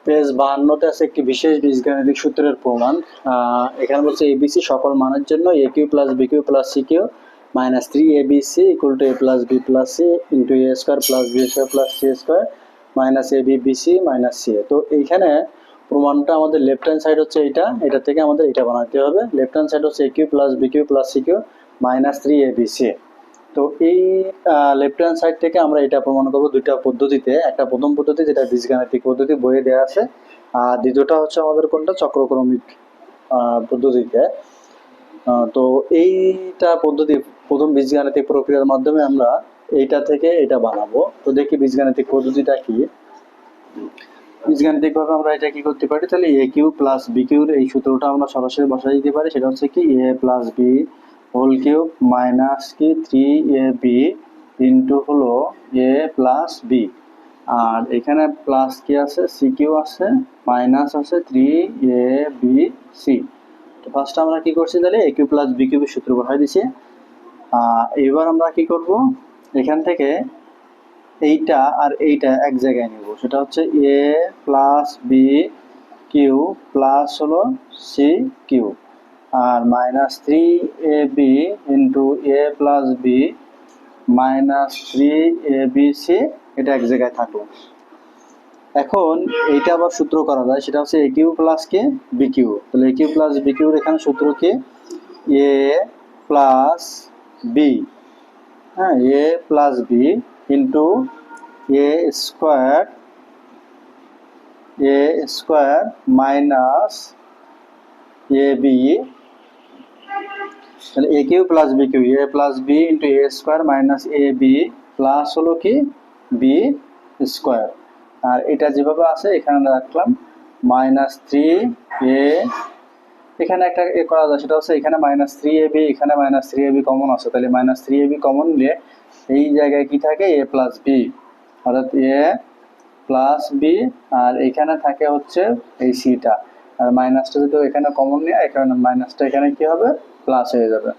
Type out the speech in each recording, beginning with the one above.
Page 52 আছে একটি বিশেষ বীজগাণিতিক সূত্রের প্রমাণ। এখানে বলছে এবিসি সকল মানের জন্য a Q plus b Q plus c Q minus 3abc equal to a plus b plus c into a square plus b square plus c square minus a b b c minus c. তো এইখানে প্রমাণটা আমাদের left hand side হচ্ছে এটা থেকে আমাদের এটা বানাতে হবে। লেফট হ্যান্ড সাইড হচ্ছে a Q plus b Q plus c Q minus 3abc। তো এই লেফট হ্যান্ড সাইড থেকে আমরা এটা প্রমাণ করবো দুইটা পদ্ধতিতে। একটা প্রথম পদ্ধতি যেটা বীজগাণিতিক পদ্ধতি বইয়ে দেওয়া আছে, আর দ্বিতীয়টা হচ্ছে আমাদের কোনটা চক্রক্রমিক পদ্ধতিতে। তো এইটা পদ্ধতি প্রথম বীজগাণিতিক প্রক্রিয়ার মাধ্যমে আমরা এইটা থেকে এটা বানাবো। তো দেখি বীজগাণিতিক পদ্ধতিটা কি। বীজগাণিতিক ভাবে আমরা এটা কি করতে পারি, তাহলে এ কিউ প্লাস বি কিউর এই সূত্রটা আমরা সরাসরি বসাই দিতে পারি। সেটা হচ্ছে কি a plus b whole cube minus কি 3ab ইন্টু হলো এ প্লাস বি, আর এখানে প্লাস কি আছে সি কিউ আছে মাইনাস আছে 3abc। তো ফার্স্ট আমরা কি করছি, তাহলে এ কিউ প্লাস বি কিউবের সূত্র বসাই দিছি। এবার আমরা কি করব, এখান থেকে এইটা আর এইটা এক জায়গায় নেব। সেটা হচ্ছে a plus b Q plus হলো C cube, R minus 3ab into a plus B minus 3abc, এটা এক জায়গায় থাকলো। এখন এইটা আবার সূত্র করা যায়, সেটা হচ্ছে a Q plus K B Q. তাহলে এ কিউ প্লাস বি কিউর এখানে সূত্র কি এ প্লাস বি, হ্যাঁ এ plus b into a square minus a B. তাহলে a Q plus b Q A plus b into a square minus a b plus হলো কি b square, আর এটা যেভাবে আছে এখানে রাখলাম মাইনাস 3a। এখানে একটা এ করা যায়, সেটা হচ্ছে এখানে মাইনাস 3ab, এখানে মাইনাস 3ab কমন আছে, তাহলে মাইনাস 3ab কমন নিলে এই জায়গায় কি থাকে এ প্লাস বি, অর্থাৎ এ প্লাস বি, আর এখানে থাকে হচ্ছে এই সিটা, আর মাইনাসটা যদি এখানে কমন নিয়ে এখানে মাইনাসটা এখানে কি হবে প্লাস হয়ে যাবে।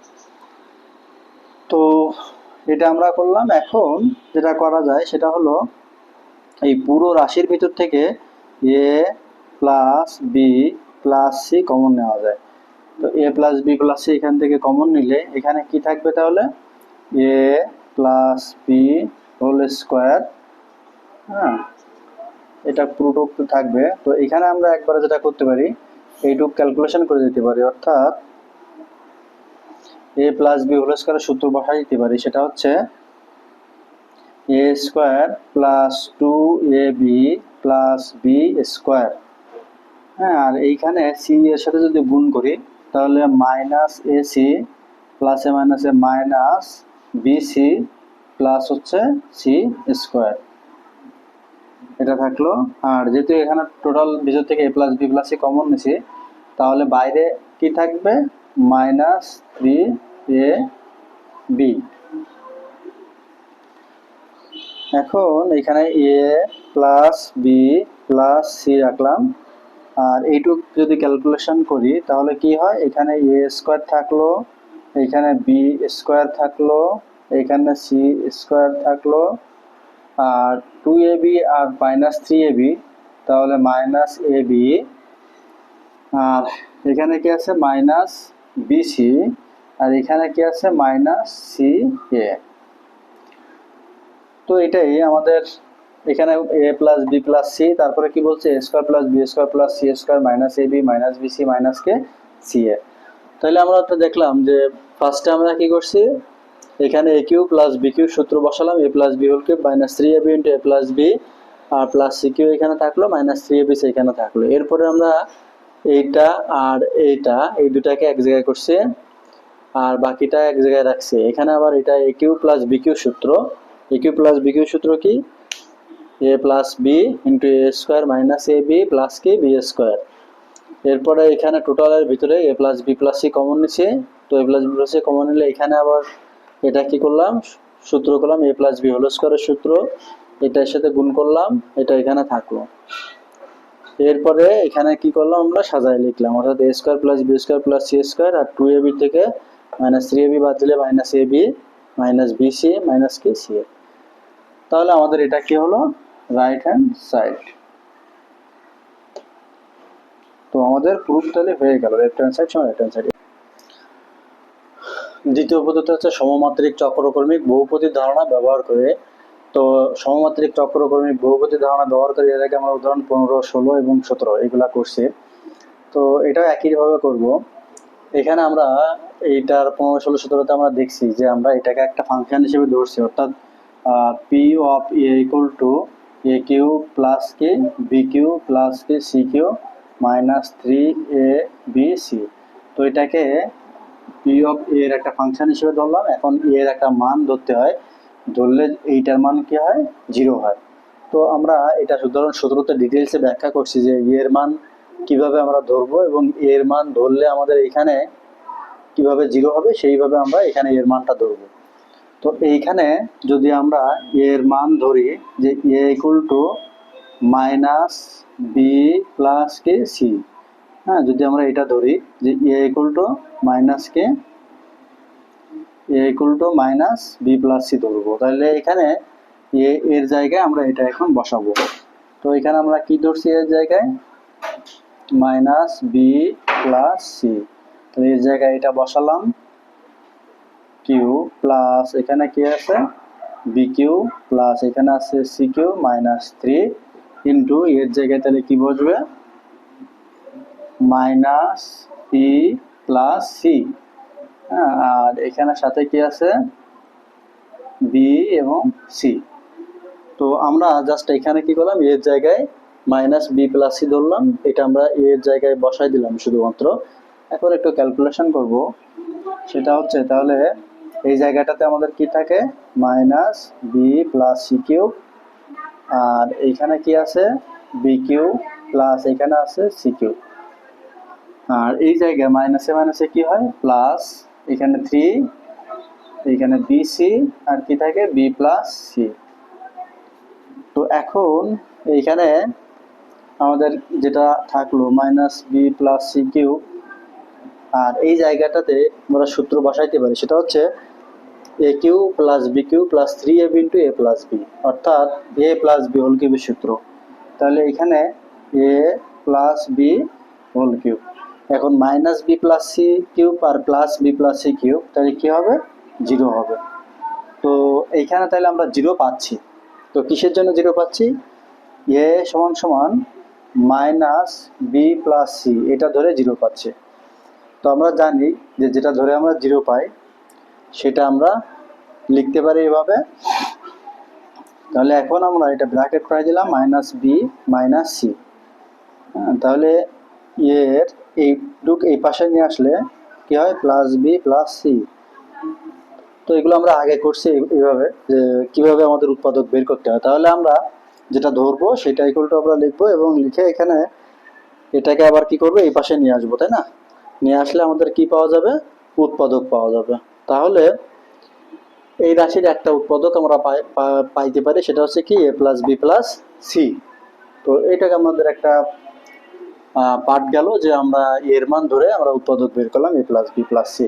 তো এটা আমরা করলাম। এখন যেটা করা যায় সেটা হলো এই পুরো রাশির ভিতর থেকে a plus b plus c common নেওয়া যায়। তো a plus b plus c এখান থেকে কমন নিলে এখানে কি থাকবে, তাহলে a plus b whole square, হ্যাঁ এটা পুরোটুক থাকবে। তো এখানে আমরা একবারে যেটা করতে পারি এইটুক ক্যালকুলেশন করে দিতে পারি, অর্থাৎ এ প্লাস বি হোল স্কোয়ারের সূত্র বসাই দিতে পারি। সেটা হচ্ছে a square plus 2ab plus b square, হ্যাঁ আর এইখানে সি এর সাথে যদি গুণ করি তাহলে মাইনাস এ সি প্লাসে মাইনাসে মাইনাস বিসি প্লাস হচ্ছে সি স্কোয়ার, এটা থাকলো। আর যেহেতু এখানে টোটাল ভিতর থেকে a plus b plus c common নিছি, তাহলে বাইরে কি থাকবে মাইনাস 3ab। এখন এখানে a plus b plus c রাখলাম, আর এইটুক যদি ক্যালকুলেশন করি তাহলে কি হয়, এখানে এ স্কোয়ার থাকলো, এখানে বি স্কোয়ার থাকলো, এখানে সি স্কোয়ার থাকলো, আর 2ab আর মাইনাস 3ab, তাহলে মাইনাস এ বি, আর এখানে কি আছে মাইনাস বিসি, আর এখানে কি আছে মাইনাস সি এ। তো এটাই আমাদের এখানে a plus b plus c, তারপরে কি বলছে a square plus b square plus c square minus a b minus b c minus k c a. তাহলে আমরা তো দেখলাম যে ফার্স্টে আমরা কি করছি, এখানে a Q plus b cube সূত্র বসালাম, a plus b whole cube minus 3ab into a plus b, আর প্লাস সি কিউ এখানে থাকলো মাইনাস 3ab সি এখানে থাকলো। এরপরে আমরা এইটা আর এইটা এই দুটাকে এক জায়গায় করছি, আর বাকিটা এক জায়গায় রাখছি। এখানে আবার এটা a Q plus b cube সূত্র, a Q plus b cube সূত্র কি a plus b into a square minus a b plus কি বি স্কোয়ার। এরপরে এখানে টোটালের ভিতরে a plus b plus c common নিচ্ছে, তো a plus b plus c common নিলে এখানে আবার এটা কি করলাম সূত্র করলাম এ প্লাস বি হোল স্কোয়ারের সূত্র, এটার সাথে গুণ করলাম, এটা এখানে থাকলো। এরপরে এখানে কি করলাম আমরা সাজায় লিখলাম, অর্থাৎ a square plus b square plus c square, আর 2ab থেকে মাইনাস 3ab বাদ দিলে minus a b minus b c minus কি সি এ। তাহলে আমাদের এটা কি হলো রাইট হ্যান্ড সাইড। তো আমাদের প্রুফ তাহলে হয়ে গেল লেফট হ্যান্ড সাইড সমান রাইট হ্যান্ড সাইড। দ্বিতীয় পদ্ধতি হচ্ছে সমমাত্রিক চক্রক্রমিক বহুপদীর ধারণা ব্যবহার করে। তো সমমাত্রিক চক্রক্রমিক বহুপদীর ধারণা ব্যবহার করে এর আগে আমরা উদাহরণ 15, 16 এবং 17 এগুলা করছি। তো এটাও একইভাবে করব। এখানে আমরা এইটার 15, 16, 17তে আমরা দেখছি যে আমরা এটাকে একটা ফাংশন হিসেবে ধরছি, অর্থাৎ P of A equal to A Q plus K B Q plus K C Q minus 3ab C. তো এটাকে পি অফ এর একটা ফাংশন হিসেবে ধরলাম। এখন এর একটা মান ধরতে হয়, ধরলে এইটার মান কি হয়, 0 হয়। তো আমরা এটা উদাহরণ 17তে ডিটেলসে ব্যাখ্যা করছি যে এর মান কিভাবে আমরা ধরবো এবং এর মান ধরলে আমাদের এখানে কিভাবে 0 হবে সেইভাবে আমরা এখানে এর মানটা ধরবো। তো এইখানে যদি আমরা এর মান ধরি যে a equal to minus b plus K c, হ্যাঁ, যদি আমরা এটা ধরি যে a equal to minus k a equal to minus b plus c ধরবো, তাহলে এখানে এ এর জায়গায় আমরা এটা এখন বসাবো। তো এখানে আমরা কি ধরছি এর জায়গায়, মাইনাস বি প্লাস সি। তাহলে এর জায়গায় এটা বসালাম কিউ প্লাস এখানে কি আছে বি কিউ প্লাস এখানে আছে সি কিউ মাইনাস 3 ইন্টু এর জায়গায় তাহলে কি বসবে, মাইনাস পি প্লাস সি। হ্যাঁ, আর এখানে সাথে কি আছে বি এবং সি। তো আমরা জাস্ট এখানে কি করলাম, এর জায়গায় মাইনাস বি প্লাস সি ধরলাম, এটা আমরা এর জায়গায় বসাই দিলাম শুধুমাত্র। এখন একটু ক্যালকুলেশন করব, সেটা হচ্ছে তাহলে এই জায়গাটাতে আমাদের কি থাকে, minus b plus c cube, আর এইখানে কি আছে বি কিউ প্লাস এখানে আছে সি কিউ, আর এই জায়গায় মাইনাসে মাইনাসে কি হয় প্লাস, এখানে 3, এখানে বি সি, আর কি থাকে বি প্লাস সি। তো এখন এইখানে আমাদের যেটা থাকলো minus b plus c cube, আর এই জায়গাটাতে আমরা সূত্র বসাইতে পারি, সেটা হচ্ছে a Q plus b Q plus 3ab into a plus b, অর্থাৎ এ প্লাস বি হোল কিউবের সূত্র। তাহলে এখানে a plus b whole cube, এখন minus b plus c cube আর plus b plus c cube, তাহলে কি হবে 0 হবে। তো এইখানে তাহলে আমরা 0 পাচ্ছি। তো কিসের জন্য 0 পাচ্ছি, এ সমান সমান মাইনাস বি প্লাস সি এটা ধরে 0 পাচ্ছে। তো আমরা জানি যে যেটা ধরে আমরা 0 পাই সেটা আমরা লিখতে পারি এভাবে। তাহলে এখন আমরা এটা ব্র্যাকেট করে দিলাম মাইনাস বি মাইনাস সি। তাহলে এর এই পাশে নিয়ে আসলে কি হয়, প্লাস বি প্লাস সি। তো এগুলো আমরা আগে করছি এইভাবে যে কিভাবে আমাদের উৎপাদক বের করতে হয়। তাহলে আমরা যেটা ধরবো সেটা ইকুয়াল টু আমরা লিখবো এবং লিখে এখানে এটাকে আবার কি করবো, এই পাশে নিয়ে আসবো, তাই না? নিয়ে আসলে আমাদের কি পাওয়া যাবে, উৎপাদক পাওয়া যাবে। তাহলে এই রাশির একটা উৎপাদক আমরা পাইতে পারি, সেটা হচ্ছে কি a plus b plus c. তো এটাকে আমাদের একটা পার্ট গেল যে আমরা এর মান ধরে আমরা উৎপাদক বের করলাম এ প্লাস বি প্লাস সি।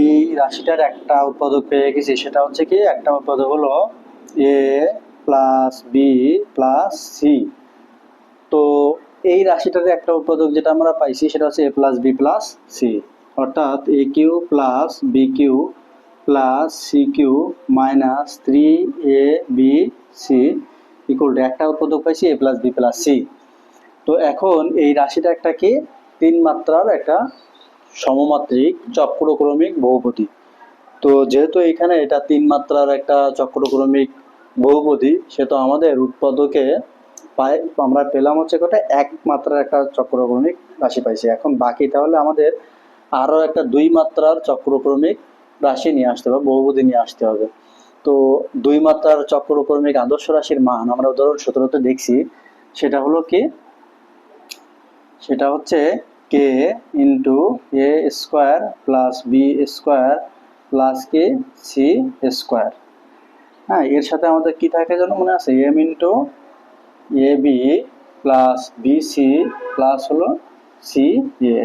এই রাশিটার একটা উৎপাদক পেয়ে গেছি, সেটা হচ্ছে কি একটা উৎপাদক হলো এ প্লাস বি প্লাস সি। তো এই রাশিটার একটা উৎপাদক যেটা আমরা পাইছি সেটা হচ্ছে a plus b plus c, অর্থাৎ a Q plus b Q plus c Q minus 3ab equal to একটা উৎপাদক পাইছি a plus b plus c. তো এখন এই রাশিটা একটা কি 3 মাত্রার একটা সমমাত্রিক চক্রক্রমিক বহুপদী। তো যেহেতু এখানে এটা 3 মাত্রার একটা চক্রক্রমিক বহুপদী, সেহেতু আমাদের উৎপাদকে আমরা পেলাম হচ্ছে কটা, 1 মাত্রার একটা চক্রক্রমিক রাশি পাইছি। এখন বাকি তাহলে আমাদের আরো একটা 2 মাত্রার চক্রক্রমিক রাশি নিয়ে আসতে হবে, বহুপদী নিয়ে আসতে হবে। তো 2 মাত্রার চক্রক্রমিক আদর্শ রাশির মান আমরা উদাহরণ 17তে দেখছি, সেটা হলো কি, সেটা হচ্ছে k into a square plus b square plus K c square. হ্যাঁ, এর সাথে আমাদের কি থাকে যেন মনে আছে, m into a b plus b c plus হলো সি এ।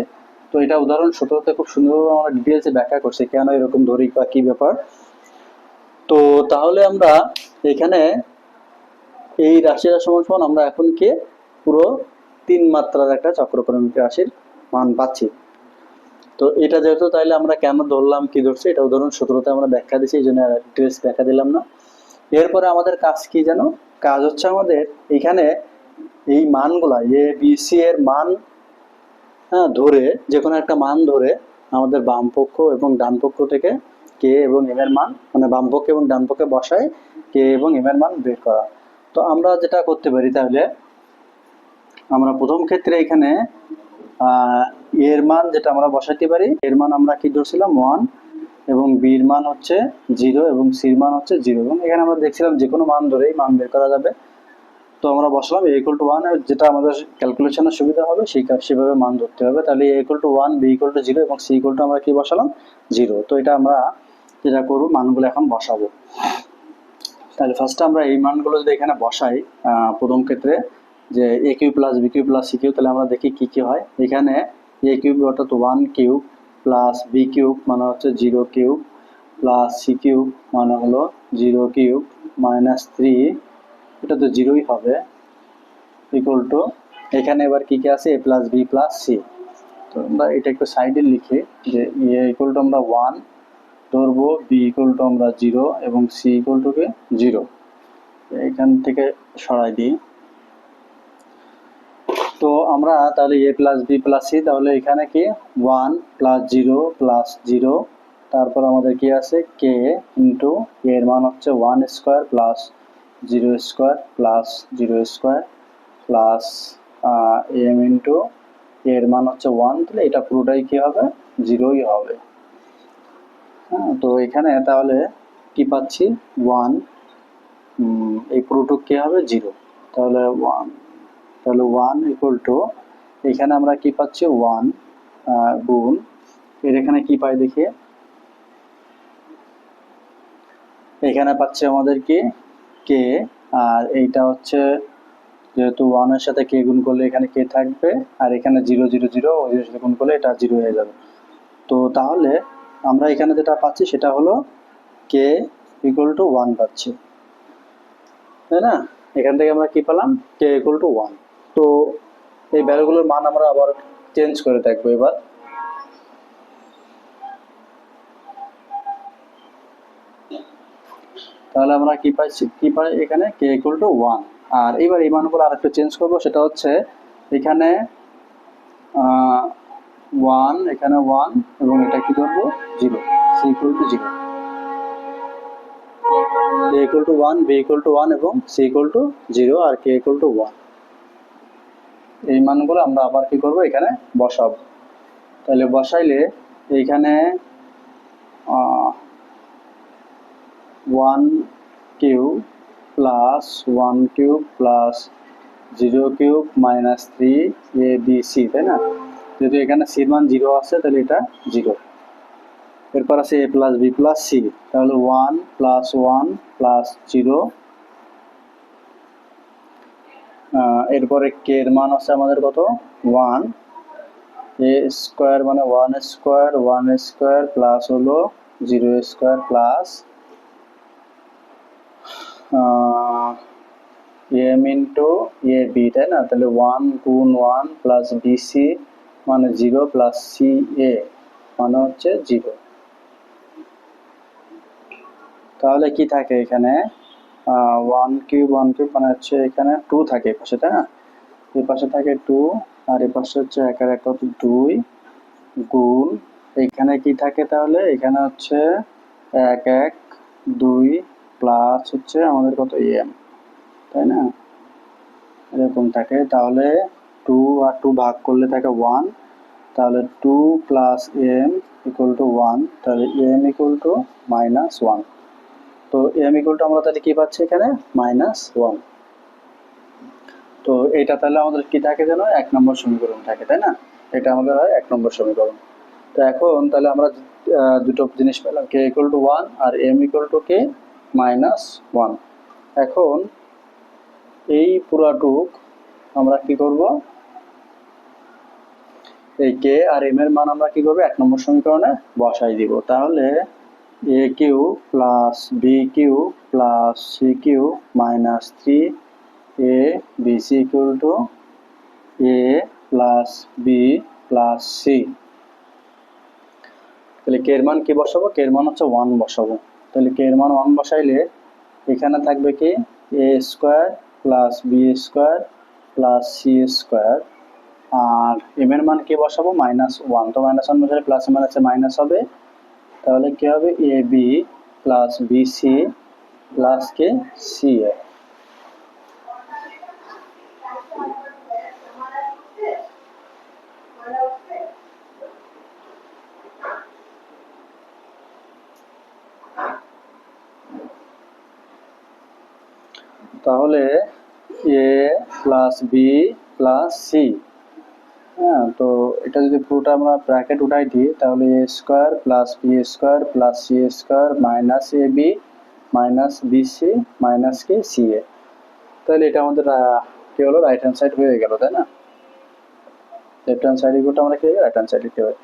তো এটা উদাহরণ 17তে খুব সুন্দরভাবে আমরা ডিটেলসে ব্যাখ্যা করছি কেন এরকম ধরি বা কি ব্যাপার। তো তাহলে আমরা এখানে এই রাশিটা সমান সমান আমরা এখন কি পুরো 3 মাত্রার একটা চক্রক্রমিক রাশির মান পাচ্ছি। তো এটা যেহেতু তাইলে আমরা কেন ধরলাম কি ধরছি এটা উদাহরণ 17তে আমরা ব্যাখ্যা দিচ্ছি, এই জন্য ডিটেলস ব্যাখ্যা দিলাম না। এরপরে আমাদের কাজ কি জানো, কাজ হচ্ছে আমাদের এখানে এই মানগুলা এ বি সি এর মান, হ্যাঁ, ধরে যে কোনো একটা মান ধরে আমাদের বাম পক্ষ এবং ডান পক্ষ থেকে কে এবং এম এর মান, মানে বাম পক্ষে এবং ডান পক্ষে বসায় কে এবং এম এর মান বের করা। তো আমরা যেটা করতে পারি তাহলে আমরা প্রথম ক্ষেত্রে এখানে এর মান যেটা আমরা বসাতে পারি, এর মান আমরা কি ধরছিলাম 1 এবং বির মান হচ্ছে 0 এবং সির মান হচ্ছে 0, এবং এখানে আমরা দেখছিলাম যে কোনো মান ধরেই মান বের করা যাবে। তো আমরা বসলাম a = 1, যেটা আমাদের ক্যালকুলেশনের সুবিধা হবে সেভাবে মান ধরতে হবে। তাহলে a = 1, b = 0 এবং c = আমরা কি বসালাম 0। তো এটা আমরা যেটা করব মানগুলো এখন বসাবো। তাহলে ফার্স্টে আমরা এই মানগুলো যদি এখানে বসাই প্রথম ক্ষেত্রে যে a cube plus b cube plus c cube, তাহলে আমরা দেখি কি কি হয়। এখানে a কিউব অর্থাৎ 1 কিউব প্লাস b কিউব মানে হচ্ছে 0 কিউব প্লাস c কিউব মানে হলো 0 কিউব মাইনাস 3, এটা তো 0ই হবে, ইকুয়াল টু এখানে এবার কি কি আছে a plus b plus c। তো আমরা এটা একটু সাইডে লিখি যে a ইকুয়াল টু আমরা 1 ধরবো, b ইকুয়াল টু আমরা 0 এবং c ইকুয়াল টু কি 0, এখান থেকে সরাই দিই। তো আমরা তাহলে a plus b plus c, তাহলে এখানে কি 1 প্লাস 0 প্লাস 0, তারপর আমাদের কি আছে k ইন্টু এর মান হচ্ছে 1 square plus 0 square plus 0 square plus m into এর মান হচ্ছে 1, তাহলে এটা পুরোটাই কি হবে 0ই হবে। হ্যাঁ, তো এখানে তাহলে কি পাচ্ছি 1, এই পুরোটুক কি হবে 0, তাহলে 1, তাহলে 1 ইকুয়াল টু এখানে আমরা কি পাচ্ছি 1 গুণ এর এখানে কি পাই দেখি, এখানে পাচ্ছি আমাদের কি কে, আর এইটা হচ্ছে যেহেতু 1 এর সাথে কে গুণ করলে এখানে কে থাকবে, আর এখানে 0 0 0 ওই সাথে গুণ করলে এটা 0 হয়ে যাবে। তো তাহলে আমরা এখানে যেটা পাচ্ছি সেটা হলো কে ইকুয়াল টু 1 পাচ্ছি, তাই না? এখান থেকে আমরা কি পেলাম কে ইকুয়াল টু 1। তো এই ভ্যালুগুলোর মান আমরা আবার চেঞ্জ করে দেখবো এবার। তাহলে আমরা কি পাইছি, কি পাই এখানে কে ইকুয়াল টু 1। আর এবার এই মানগুলো আরেকটু চেঞ্জ করবো, সেটা হচ্ছে এখানে 1, এখানে 1 এবং এটা কি ধরবো 0, C equal to 0, a equal to 1, b equal to 1 এবং c ইকুয়াল টু 0 আর k ইকুয়াল টু 1। এই মানগুলো আমরা আবার কি করব এখানে বসাবো। তাহলে বসাইলে এইখানে 1 cube plus 1 cube plus 0 cube minus 3 a b c, তাই না? যেহেতু এখানে c এর মান 0 আছে তাহলে এটা 0। এরপর আছে a plus b plus c, তাহলে 1 প্লাস 1 প্লাস 0, এরপরে কে এর মান আছে আমাদের কত 1, a স্কোয়ার মানে 1 স্কোয়ার 1 স্কোয়ার প্লাস হলো 0 square plus m into a B, তাই না? তাহলে 1 গুণ 1 প্লাস বি সি মানে 0 প্লাস সি এ মানে হচ্ছে 0। তাহলে কি থাকে এখানে 1 কিউব মানে হচ্ছে এখানে 2 থাকে এই পাশে, তাই না? এই পাশে থাকে 2 আর এই পাশে হচ্ছে 1 আর 1 কত 2 গুণ এখানে কি থাকে, তাহলে এখানে হচ্ছে 1 1 2 প্লাস হচ্ছে আমাদের কত এম, তাই না? এরকম থাকে। তাহলে 2 আর 2 ভাগ করলে থাকে 1, তাহলে 2 প্লাস এম ইকুয়াল টু 1, তাহলে এম ইকুয়াল টু মাইনাস 1। তো এম ইকুয়াল টু আমরা তাহলে কি পাচ্ছি এখানে মাইনাস 1। তো এটা তাহলে আমাদের কি থাকে যেন 1 নম্বর সমীকরণ থাকে, তাই না? এটা আমাদের হয় 1 নম্বর সমীকরণ। তো এখন তাহলে আমরা দুটো জিনিস পেলাম, কে ইকুয়াল টু 1 আর m equal to k minus 1। এখন এই পুরাটুক আমরা কি করব, এই কে আর এম এর মান আমরা কি করব 1 নম্বর সমীকরণে বসাই দিব। তাহলে a Q plus b Q plus c Q minus 3 a b c equal to a plus b plus c. তাহলে কে এর মান কি বসাবো? কে এর মান হচ্ছে 1 বসাবো। তাহলে কে এর মান 1 বসাইলে এখানে থাকবে কি a square plus b square plus c square, আর এম এর মান কি বসাবো? -1। তো -1 বসালে প্লাস মাইনাসে মাইনাস হবে, তাহলে কি হবে? A b plus b c plus K c a. তাহলে a plus b plus c, হ্যাঁ, তো এটা যদি পুরোটা আমরা ব্র্যাকেট উঠাই দিই তাহলে a square plus b square plus c square minus a b minus b c minus k c a. তাহলে এটা আমাদের কি হলো? রাইট হ্যান্ড সাইড হয়ে গেল, তাই না? লেফট হ্যান্ড সাইড ইকুয়ালটা আমরা কি রাইট হ্যান্ড সাইড লিখতে পারি।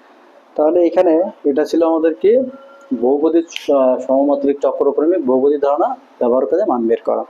তাহলে এখানে এটা ছিল আমাদের কি বহুপদী সমমাত্রিক চক্রক্রমিক বহুপদী ধারণা ব্যবহার করে মান বের করা।